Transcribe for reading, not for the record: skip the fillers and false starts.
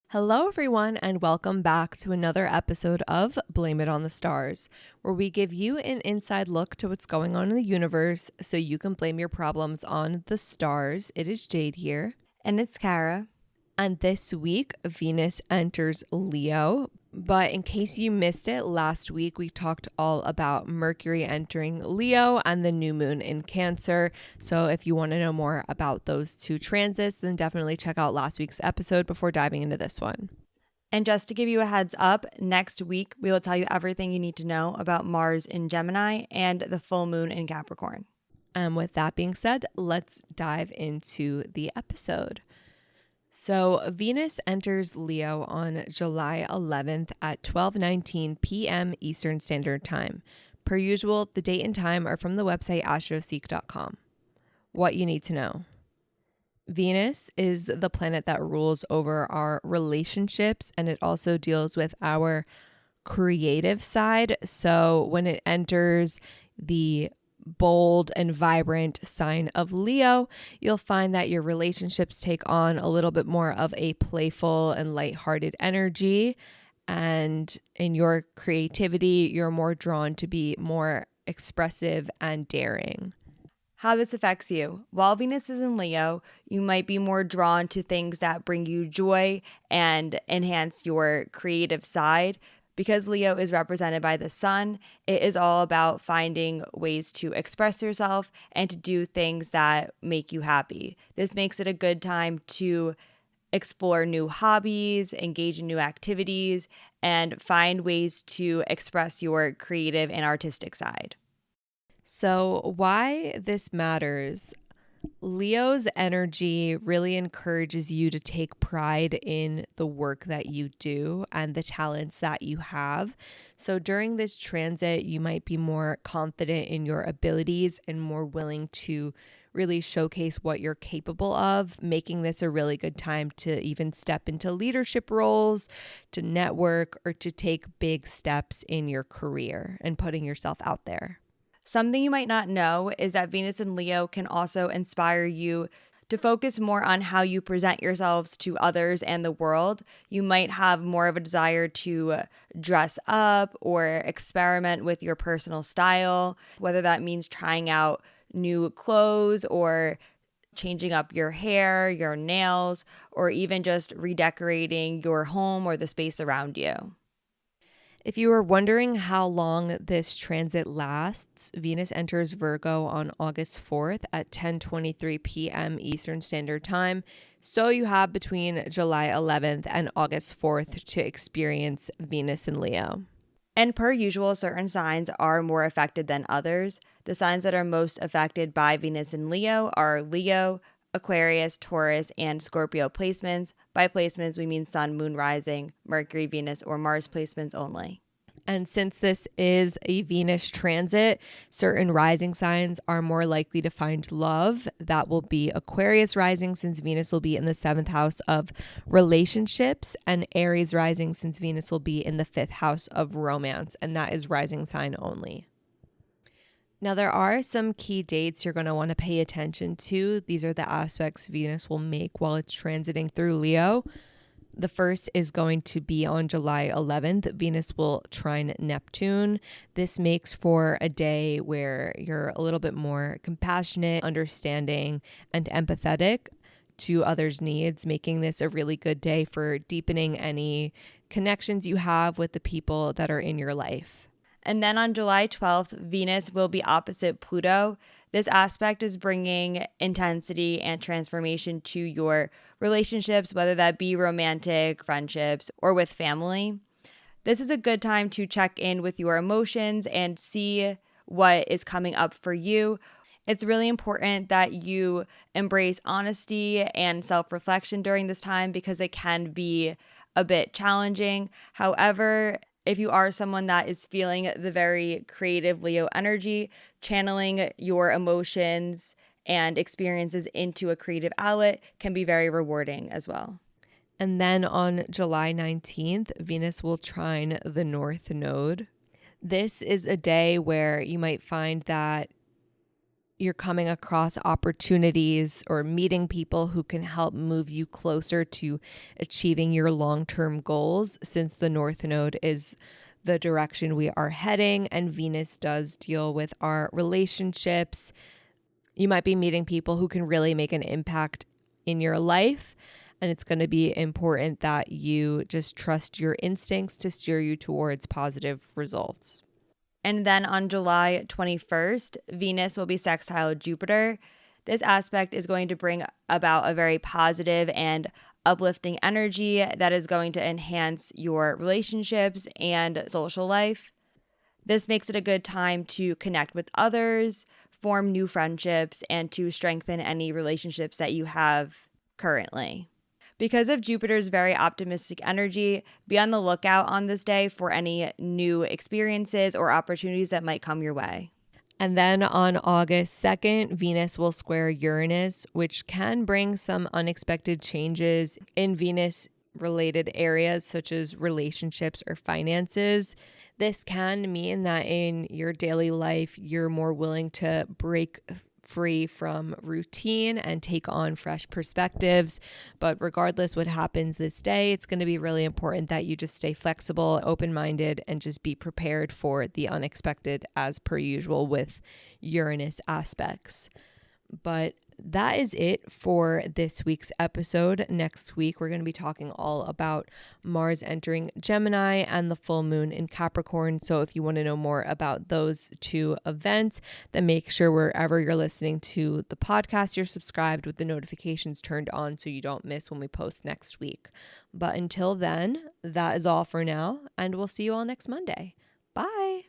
Hello, everyone, and welcome back to another episode of Blame It on the Stars, where we give you an inside look to what's going on in the universe so you can blame your problems on the stars. It is Jade here. And it's Kara. And this week, Venus enters Leo. But in case you missed it, last week we talked all about Mercury entering Leo and the new moon in Cancer. So if you want to know more about those two transits, then definitely check out last week's episode before diving into this one. And just to give you a heads up, next week we will tell you everything you need to know about Mars in Gemini and the full moon in Capricorn. And with that being said, let's dive into the episode. So Venus enters Leo on July 11th at 12:19 p.m. Eastern Standard Time. Per usual, the date and time are from the website astroseek.com. What you need to know. Venus is the planet that rules over our relationships, and it also deals with our creative side. So when it enters the bold and vibrant sign of Leo, you'll find that your relationships take on a little bit more of a playful and lighthearted energy. And in your creativity, you're more drawn to be more expressive and daring. How this affects you. While Venus is in Leo, you might be more drawn to things that bring you joy and enhance your creative side. Because Leo is represented by the sun, it is all about finding ways to express yourself and to do things that make you happy. This makes it a good time to explore new hobbies, engage in new activities, and find ways to express your creative and artistic side. So why this matters? Leo's energy really encourages you to take pride in the work that you do and the talents that you have. So during this transit, you might be more confident in your abilities and more willing to really showcase what you're capable of, making this a really good time to even step into leadership roles, to network, or to take big steps in your career and putting yourself out there. Something you might not know is that Venus in Leo can also inspire you to focus more on how you present yourselves to others and the world. You might have more of a desire to dress up or experiment with your personal style, whether that means trying out new clothes or changing up your hair, your nails, or even just redecorating your home or the space around you. If you were wondering how long this transit lasts, Venus enters Virgo on August 4th at 10:23 p.m. Eastern Standard Time. So you have between July 11th and August 4th to experience Venus in Leo. And per usual, certain signs are more affected than others. The signs that are most affected by Venus in Leo are Leo, Aquarius, Taurus, and Scorpio placements. By placements, we mean Sun, Moon, Rising, Mercury, Venus, or Mars placements only. And since this is a Venus transit, certain rising signs are more likely to find love. That will be Aquarius rising, since Venus will be in the 7th house of relationships, and Aries rising, since Venus will be in the 5th house of romance, and that is rising sign only. Now, there are some key dates you're going to want to pay attention to. These are the aspects Venus will make while it's transiting through Leo. The first is going to be on July 11th. Venus will trine Neptune. This makes for a day where you're a little bit more compassionate, understanding, and empathetic to others' needs, making this a really good day for deepening any connections you have with the people that are in your life. And then on July 12th, Venus will be opposite Pluto. This aspect is bringing intensity and transformation to your relationships, whether that be romantic, friendships, or with family. This is a good time to check in with your emotions and see what is coming up for you. It's really important that you embrace honesty and self-reflection during this time because it can be a bit challenging. However, if you are someone that is feeling the very creative Leo energy, channeling your emotions and experiences into a creative outlet can be very rewarding as well. And then on July 19th, Venus will trine the North Node. This is a day where you might find that you're coming across opportunities or meeting people who can help move you closer to achieving your long-term goals, since the North Node is the direction we are heading and Venus does deal with our relationships. You might be meeting people who can really make an impact in your life, and it's going to be important that you just trust your instincts to steer you towards positive results. And then on July 21st, Venus will be sextile Jupiter. This aspect is going to bring about a very positive and uplifting energy that is going to enhance your relationships and social life. This makes it a good time to connect with others, form new friendships, and to strengthen any relationships that you have currently. Because of Jupiter's very optimistic energy, be on the lookout on this day for any new experiences or opportunities that might come your way. And then on August 2nd, Venus will square Uranus, which can bring some unexpected changes in Venus related areas such as relationships or finances. This can mean that in your daily life, you're more willing to break free from routine and take on fresh perspectives. But regardless what happens this day, it's going to be really important that you just stay flexible, open-minded, and just be prepared for the unexpected as per usual with Uranus aspects. But that is it for this week's episode. Next week, we're going to be talking all about Mars entering Gemini and the full moon in Capricorn. So if you want to know more about those two events, then make sure wherever you're listening to the podcast, you're subscribed with the notifications turned on so you don't miss when we post next week. But until then, that is all for now, and we'll see you all next Monday. Bye.